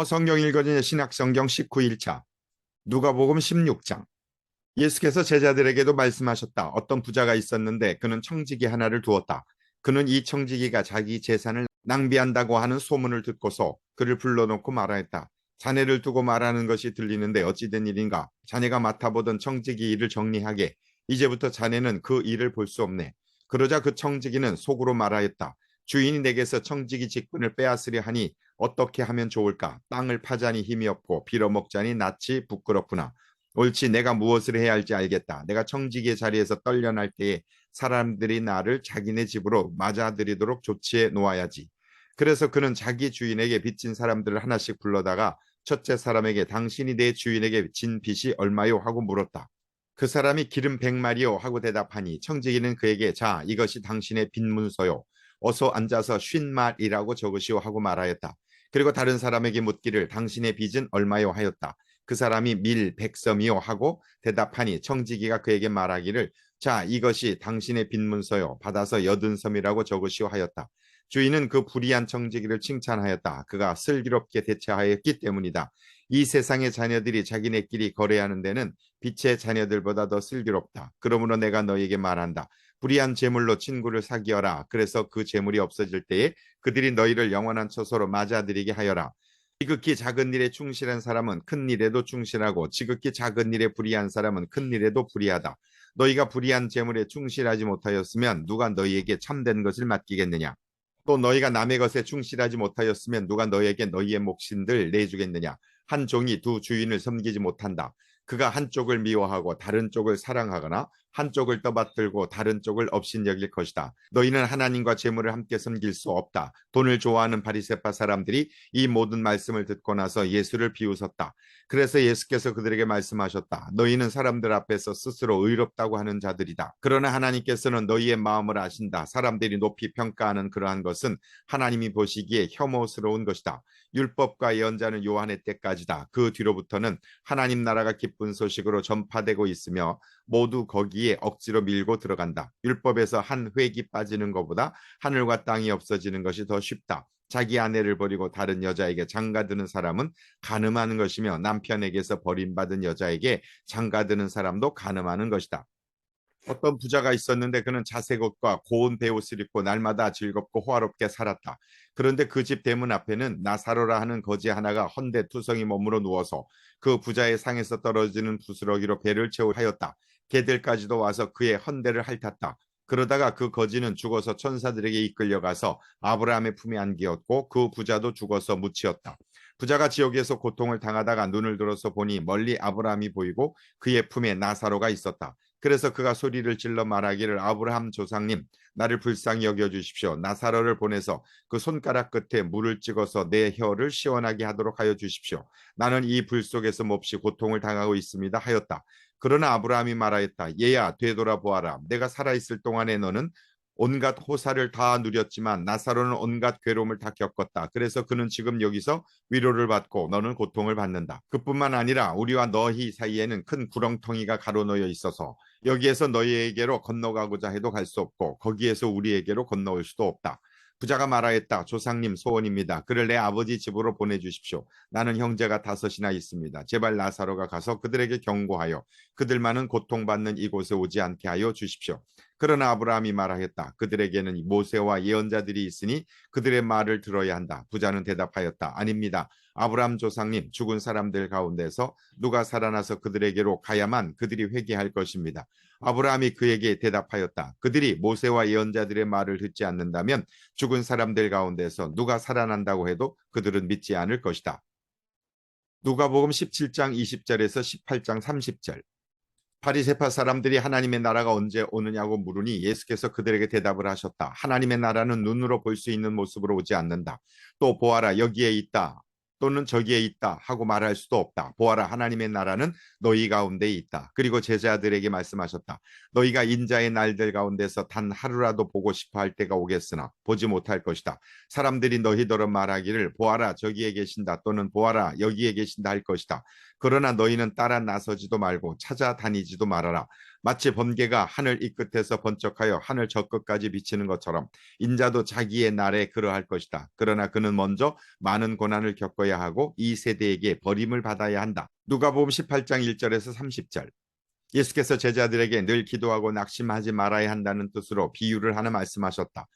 성경 읽어주는 신약성경 19일차 누가복음 16장. 예수께서 제자들에게도 말씀하셨다. 어떤 부자가 있었는데 그는 청지기 하나를 두었다. 그는 이 청지기가 자기 재산을 낭비한다고 하는 소문을 듣고서 그를 불러놓고 말하였다. 자네를 두고 말하는 것이 들리는데 어찌 된 일인가? 자네가 맡아보던 청지기 일을 정리하게. 이제부터 자네는 그 일을 볼 수 없네. 그러자 그 청지기는 속으로 말하였다. 주인이 내게서 청지기 직분을 빼앗으려 하니 어떻게 하면 좋을까? 땅을 파자니 힘이 없고 빌어먹자니 낯이 부끄럽구나. 옳지, 내가 무엇을 해야 할지 알겠다. 내가 청지기의 자리에서 떨려날 때에 사람들이 나를 자기네 집으로 맞아들이도록 조치해 놓아야지. 그래서 그는 자기 주인에게 빚진 사람들을 하나씩 불러다가 첫째 사람에게 당신이 내 주인에게 진 빚이 얼마요? 하고 물었다. 그 사람이 기름 100마리요 하고 대답하니 청지기는 그에게 자, 이것이 당신의 빚문서요. 어서 앉아서 50마리라고 적으시오 하고 말하였다. 그리고 다른 사람에게 묻기를 당신의 빚은 얼마요 하였다. 그 사람이 밀 100섬이요 하고 대답하니 청지기가 그에게 말하기를 자, 이것이 당신의 빚문서요. 받아서 80섬이라고 적으시오 하였다. 주인은 그 불의한 청지기를 칭찬하였다. 그가 슬기롭게 대처하였기 때문이다. 이 세상의 자녀들이 자기네끼리 거래하는 데는 빛의 자녀들보다 더 슬기롭다. 그러므로 내가 너에게 말한다. 불의한 재물로 친구를 사귀어라. 그래서 그 재물이 없어질 때에 그들이 너희를 영원한 처소로 맞아들이게 하여라. 지극히 작은 일에 충실한 사람은 큰 일에도 충실하고 지극히 작은 일에 불의한 사람은 큰 일에도 불의하다. 너희가 불의한 재물에 충실하지 못하였으면 누가 너희에게 참된 것을 맡기겠느냐? 또 너희가 남의 것에 충실하지 못하였으면 누가 너희에게 너희의 몫인들 내주겠느냐? 한 종이 두 주인을 섬기지 못한다. 그가 한쪽을 미워하고 다른 쪽을 사랑하거나 한쪽을 떠받들고 다른 쪽을 업신여길 것이다. 너희는 하나님과 재물을 함께 섬길 수 없다. 돈을 좋아하는 바리새파 사람들이 이 모든 말씀을 듣고 나서 예수를 비웃었다. 그래서 예수께서 그들에게 말씀하셨다. 너희는 사람들 앞에서 스스로 의롭다고 하는 자들이다. 그러나 하나님께서는 너희의 마음을 아신다. 사람들이 높이 평가하는 그러한 것은 하나님이 보시기에 혐오스러운 것이다. 율법과 예언자는 요한의 때까지다. 그 뒤로부터는 하나님 나라가 기쁜 소식으로 전파되고 있으며 모두 거기에 억지로 밀고 들어간다. 율법에서 한 획이 빠지는 것보다 하늘과 땅이 없어지는 것이 더 쉽다. 자기 아내를 버리고 다른 여자에게 장가드는 사람은 간음하는 것이며 남편에게서 버림받은 여자에게 장가드는 사람도 간음하는 것이다. 어떤 부자가 있었는데 그는 자색 옷과 고운 베옷을 입고 날마다 즐겁고 호화롭게 살았다. 그런데 그 집 대문 앞에는 나사로라 하는 거지 하나가 헌데투성이 몸으로 누워서 그 부자의 상에서 떨어지는 부스러기로 배를 채우하였다. 개들까지도 와서 그의 헌데를 핥았다. 그러다가 그 거지는 죽어서 천사들에게 이끌려가서 아브라함의 품에 안기었고 그 부자도 죽어서 묻히었다. 부자가 지옥에서 고통을 당하다가 눈을 들어서 보니 멀리 아브라함이 보이고 그의 품에 나사로가 있었다. 그래서 그가 소리를 질러 말하기를 아브라함 조상님 나를 불쌍히 여겨주십시오. 나사로를 보내서 그 손가락 끝에 물을 찍어서 내 혀를 시원하게 하도록 하여 주십시오. 나는 이 불 속에서 몹시 고통을 당하고 있습니다 하였다. 그러나 아브라함이 말하였다. 얘야 되돌아보아라. 내가 살아있을 동안에 너는 온갖 호사를 다 누렸지만 나사로는 온갖 괴로움을 다 겪었다. 그래서 그는 지금 여기서 위로를 받고 너는 고통을 받는다. 그뿐만 아니라 우리와 너희 사이에는 큰 구렁텅이가 가로놓여 있어서 여기에서 너희에게로 건너가고자 해도 갈 수 없고 거기에서 우리에게로 건너올 수도 없다. 부자가 말하였다. 조상님 소원입니다. 그를 내 아버지 집으로 보내주십시오. 나는 형제가 5이나 있습니다. 제발 나사로가 가서 그들에게 경고하여 그들만은 고통받는 이곳에 오지 않게 하여 주십시오. 그러나 아브라함이 말하였다. 그들에게는 모세와 예언자들이 있으니 그들의 말을 들어야 한다. 부자는 대답하였다. 아닙니다. 아브라함 조상님 죽은 사람들 가운데서 누가 살아나서 그들에게로 가야만 그들이 회개할 것입니다. 아브라함이 그에게 대답하였다. 그들이 모세와 예언자들의 말을 듣지 않는다면 죽은 사람들 가운데서 누가 살아난다고 해도 그들은 믿지 않을 것이다. 누가복음 17장 20절에서 18장 30절. 바리새파 사람들이 하나님의 나라가 언제 오느냐고 물으니 예수께서 그들에게 대답을 하셨다. 하나님의 나라는 눈으로 볼 수 있는 모습으로 오지 않는다. 또 보아라 여기에 있다. 또는 저기에 있다 하고 말할 수도 없다. 보아라 하나님의 나라는 너희 가운데 있다. 그리고 제자들에게 말씀하셨다. 너희가 인자의 날들 가운데서 단 하루라도 보고 싶어 할 때가 오겠으나 보지 못할 것이다. 사람들이 너희더러 말하기를 보아라 저기에 계신다 또는 보아라 여기에 계신다 할 것이다. 그러나 너희는 따라 나서지도 말고 찾아다니지도 말아라. 마치 번개가 하늘 이 끝에서 번쩍하여 하늘 저 끝까지 비치는 것처럼 인자도 자기의 날에 그러할 것이다. 그러나 그는 먼저 많은 고난을 겪어야 하고 이 세대에게 버림을 받아야 한다. 누가복음 18장 1절에서 30절. 예수께서 제자들에게 늘 기도하고 낙심하지 말아야 한다는 뜻으로 비유를 하나 말씀하셨다.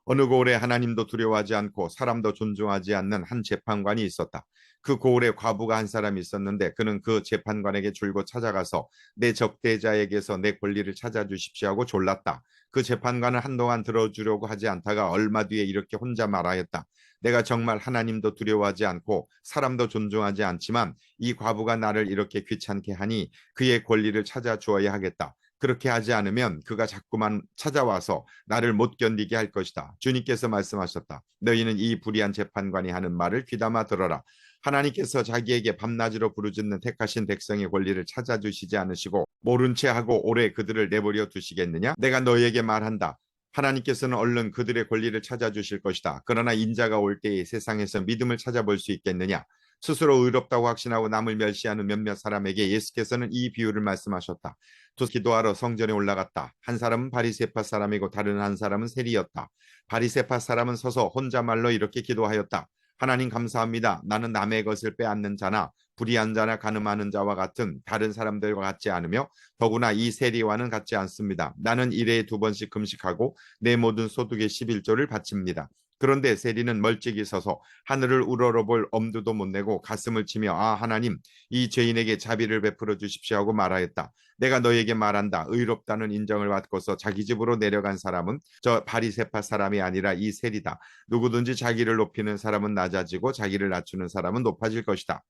어느 고을에 하나님도 두려워하지 않고 사람도 존중하지 않는 한 재판관이 있었다. 그 고을에 과부가 한 사람이 있었는데 그는 그 재판관에게 줄곧 찾아가서 내 적대자에게서 내 권리를 찾아주십시오 하고 졸랐다. 그 재판관은 한동안 들어주려고 하지 않다가 얼마 뒤에 이렇게 혼자 말하였다. 내가 정말 하나님도 두려워하지 않고 사람도 존중하지 않지만 이 과부가 나를 이렇게 귀찮게 하니 그의 권리를 찾아주어야 하겠다. 그렇게 하지 않으면 그가 자꾸만 찾아와서 나를 못 견디게 할 것이다. 주님께서 말씀하셨다. 너희는 이 불의한 재판관이 하는 말을 귀담아 들어라. 하나님께서 자기에게 밤낮으로 부르짖는 택하신 백성의 권리를 찾아주시지 않으시고 모른 채 하고 오래 그들을 내버려 두시겠느냐? 내가 너희에게 말한다. 하나님께서는 얼른 그들의 권리를 찾아주실 것이다. 그러나 인자가 올 때에 세상에서 믿음을 찾아볼 수 있겠느냐? 스스로 의롭다고 확신하고 남을 멸시하는 몇몇 사람에게 예수께서는 이 비유를 말씀하셨다. 두 기도하러 성전에 올라갔다. 한 사람은 바리새파 사람이고 다른 한 사람은 세리였다. 바리새파 사람은 서서 혼자말로 이렇게 기도하였다. 하나님 감사합니다. 나는 남의 것을 빼앗는 자나 불의한 자나 가늠하는 자와 같은 다른 사람들과 같지 않으며 더구나 이 세리와는 같지 않습니다. 나는 일에 2번씩 금식하고 내 모든 소득의 11조를 바칩니다. 그런데 세리는 멀찍이 서서 하늘을 우러러볼 엄두도 못 내고 가슴을 치며 아 하나님 이 죄인에게 자비를 베풀어 주십시오 하고 말하였다. 내가 너에게 말한다. 의롭다는 인정을 받고서 자기 집으로 내려간 사람은 저 바리새파 사람이 아니라 이 세리다. 누구든지 자기를 높이는 사람은 낮아지고 자기를 낮추는 사람은 높아질 것이다.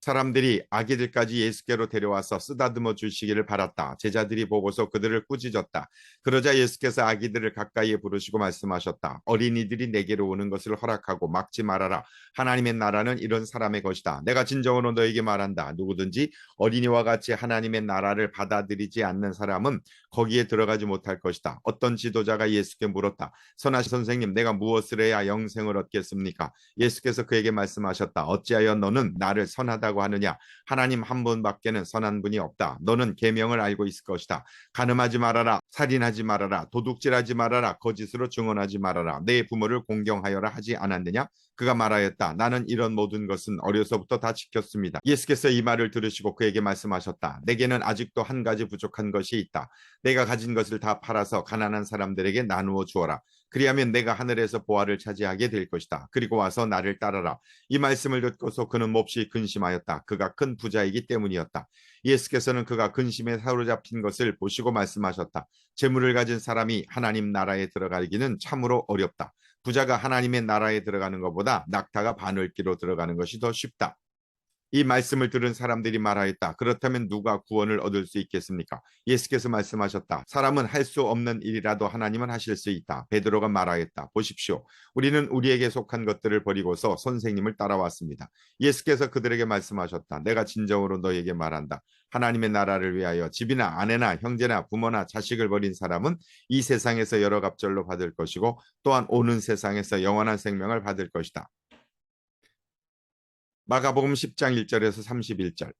사람들이 아기들까지 예수께로 데려와서 쓰다듬어 주시기를 바랐다. 제자들이 보고서 그들을 꾸짖었다. 그러자 예수께서 아기들을 가까이에 부르시고 말씀하셨다. 어린이들이 내게로 오는 것을 허락하고 막지 말아라. 하나님의 나라는 이런 사람의 것이다. 내가 진정으로 너에게 말한다. 누구든지 어린이와 같이 하나님의 나라를 받아들이지 않는 사람은 거기에 들어가지 못할 것이다. 어떤 지도자가 예수께 물었다. 선하신 선생님, 내가 무엇을 해야 영생을 얻겠습니까? 예수께서 그에게 말씀하셨다. 어찌하여 너는 나를 선하다고 하느냐? 하나님 한 분밖에는 선한 분이 없다. 너는 계명을 알고 있을 것이다. 간음하지 말아라. 살인하지 말아라. 도둑질하지 말아라. 거짓으로 증언하지 말아라. 내 부모를 공경하여라 하지 않았느냐? 그가 말하였다. 나는 이런 모든 것은 어려서부터 다 지켰습니다. 예수께서 이 말을 들으시고 그에게 말씀하셨다. 내게는 아직도 한 가지 부족한 것이 있다. 내가 가진 것을 다 팔아서 가난한 사람들에게 나누어 주어라. 그리하면 내가 하늘에서 보화를 차지하게 될 것이다. 그리고 와서 나를 따라라. 이 말씀을 듣고서 그는 몹시 근심하였다. 그가 큰 부자이기 때문이었다. 예수께서는 그가 근심에 사로잡힌 것을 보시고 말씀하셨다. 재물을 가진 사람이 하나님 나라에 들어가기는 참으로 어렵다. 부자가 하나님의 나라에 들어가는 것보다 낙타가 바늘기로 들어가는 것이 더 쉽다. 이 말씀을 들은 사람들이 말하였다. 그렇다면 누가 구원을 얻을 수 있겠습니까? 예수께서 말씀하셨다. 사람은 할 수 없는 일이라도 하나님은 하실 수 있다. 베드로가 말하였다. 보십시오. 우리는 우리에게 속한 것들을 버리고서 선생님을 따라왔습니다. 예수께서 그들에게 말씀하셨다. 내가 진정으로 너에게 말한다. 하나님의 나라를 위하여 집이나 아내나 형제나 부모나 자식을 버린 사람은 이 세상에서 여러 갑절로 받을 것이고 또한 오는 세상에서 영원한 생명을 받을 것이다. 마가복음 10장 1절에서 31절.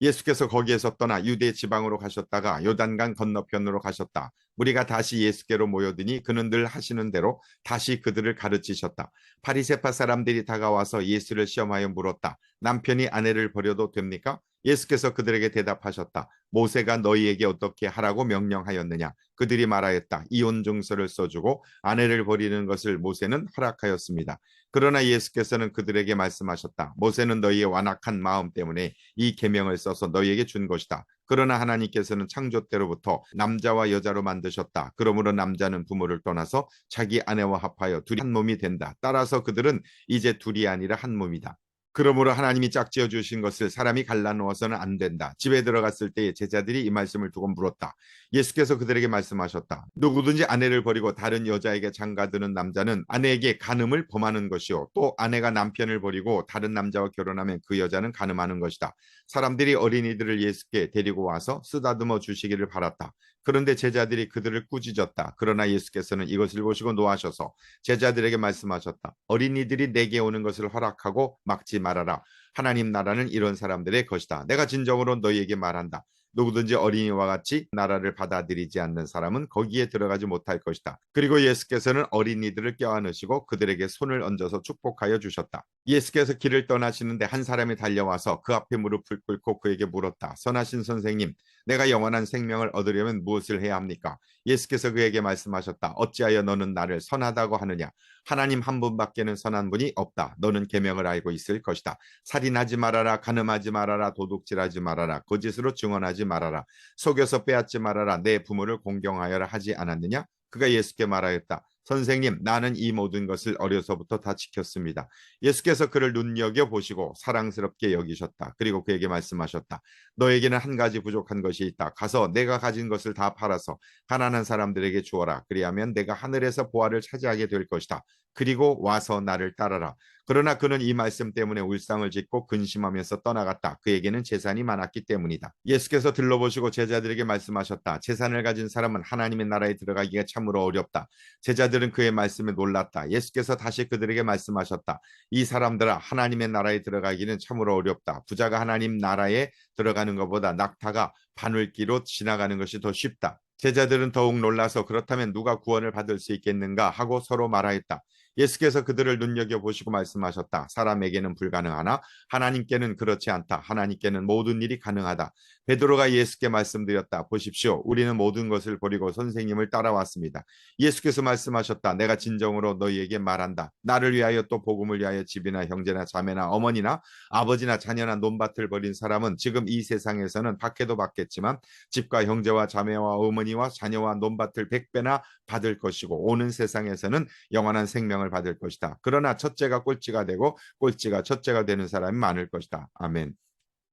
예수께서 거기에서 떠나 유대 지방으로 가셨다가 요단강 건너편으로 가셨다. 무리가 다시 예수께로 모여드니 그는 늘 하시는 대로 다시 그들을 가르치셨다. 바리새파 사람들이 다가와서 예수를 시험하여 물었다. 남편이 아내를 버려도 됩니까? 예수께서 그들에게 대답하셨다. 모세가 너희에게 어떻게 하라고 명령하였느냐? 그들이 말하였다. 이혼 증서를 써주고 아내를 버리는 것을 모세는 허락하였습니다. 그러나 예수께서는 그들에게 말씀하셨다. 모세는 너희의 완악한 마음 때문에 이 계명을 써서 너희에게 준 것이다. 그러나 하나님께서는 창조 때로부터 남자와 여자로 만드셨다. 그러므로 남자는 부모를 떠나서 자기 아내와 합하여 둘이 한 몸이 된다. 따라서 그들은 이제 둘이 아니라 한 몸이다. 그러므로 하나님이 짝지어 주신 것을 사람이 갈라놓아서는 안 된다. 집에 들어갔을 때에 제자들이 이 말씀을 두고 물었다. 예수께서 그들에게 말씀하셨다. 누구든지 아내를 버리고 다른 여자에게 장가드는 남자는 아내에게 간음을 범하는 것이요. 또 아내가 남편을 버리고 다른 남자와 결혼하면 그 여자는 간음하는 것이다. 사람들이 어린이들을 예수께 데리고 와서 쓰다듬어 주시기를 바랐다. 그런데 제자들이 그들을 꾸짖었다. 그러나 예수께서는 이것을 보시고 노하셔서 제자들에게 말씀하셨다. 어린이들이 내게 오는 것을 허락하고 막지 말아라. 하나님 나라는 이런 사람들의 것이다. 내가 진정으로 너희에게 말한다. 누구든지 어린이와 같이 나라를 받아들이지 않는 사람은 거기에 들어가지 못할 것이다. 그리고 예수께서는 어린이들을 껴안으시고 그들에게 손을 얹어서 축복하여 주셨다. 예수께서 길을 떠나시는데 한 사람이 달려와서 그 앞에 무릎을 꿇고 그에게 물었다. 선하신 선생님, 내가 영원한 생명을 얻으려면 무엇을 해야 합니까? 예수께서 그에게 말씀하셨다. 어찌하여 너는 나를 선하다고 하느냐? 하나님 한 분밖에는 선한 분이 없다. 너는 계명을 알고 있을 것이다. 살인하지 말아라, 간음하지 말아라, 도둑질하지 말아라, 거짓으로 증언하지 말아라, 속여서 빼앗지 말아라, 내 부모를 공경하여라 하지 않았느냐? 그가 예수께 말하였다. 선생님, 나는 이 모든 것을 어려서부터 다 지켰습니다. 예수께서 그를 눈여겨보시고 사랑스럽게 여기셨다. 그리고 그에게 말씀하셨다. 너에게는 한 가지 부족한 것이 있다. 가서 내가 가진 것을 다 팔아서 가난한 사람들에게 주어라. 그리하면 내가 하늘에서 보화를 차지하게 될 것이다. 그리고 와서 나를 따라라. 그러나 그는 이 말씀 때문에 울상을 짓고 근심하면서 떠나갔다. 그에게는 재산이 많았기 때문이다. 예수께서 들러보시고 제자들에게 말씀하셨다. 재산을 가진 사람은 하나님의 나라에 들어가기가 참으로 어렵다. 제자들은 그의 말씀에 놀랐다. 예수께서 다시 그들에게 말씀하셨다. 이 사람들아, 하나님의 나라에 들어가기는 참으로 어렵다. 부자가 하나님 나라에 들어가는 것보다 낙타가 바늘기로 지나가는 것이 더 쉽다. 제자들은 더욱 놀라서 그렇다면 누가 구원을 받을 수 있겠는가 하고 서로 말하였다. 예수께서 그들을 눈여겨보시고 말씀하셨다. 사람에게는 불가능하나 하나님께는 그렇지 않다. 하나님께는 모든 일이 가능하다. 베드로가 예수께 말씀드렸다. 보십시오. 우리는 모든 것을 버리고 선생님을 따라왔습니다. 예수께서 말씀하셨다. 내가 진정으로 너희에게 말한다. 나를 위하여 또 복음을 위하여 집이나 형제나 자매나 어머니나 아버지나 자녀나 논밭을 버린 사람은 지금 이 세상에서는 받게도 받겠지만 집과 형제와 자매와 어머니와 자녀와 논밭을 100배나 받을 것이고 오는 세상에서는 영원한 생명을 받을 것이다. 그러나 첫째가 꼴찌가 되고 꼴찌가 첫째가 되는 사람이 많을 것이다. 아멘.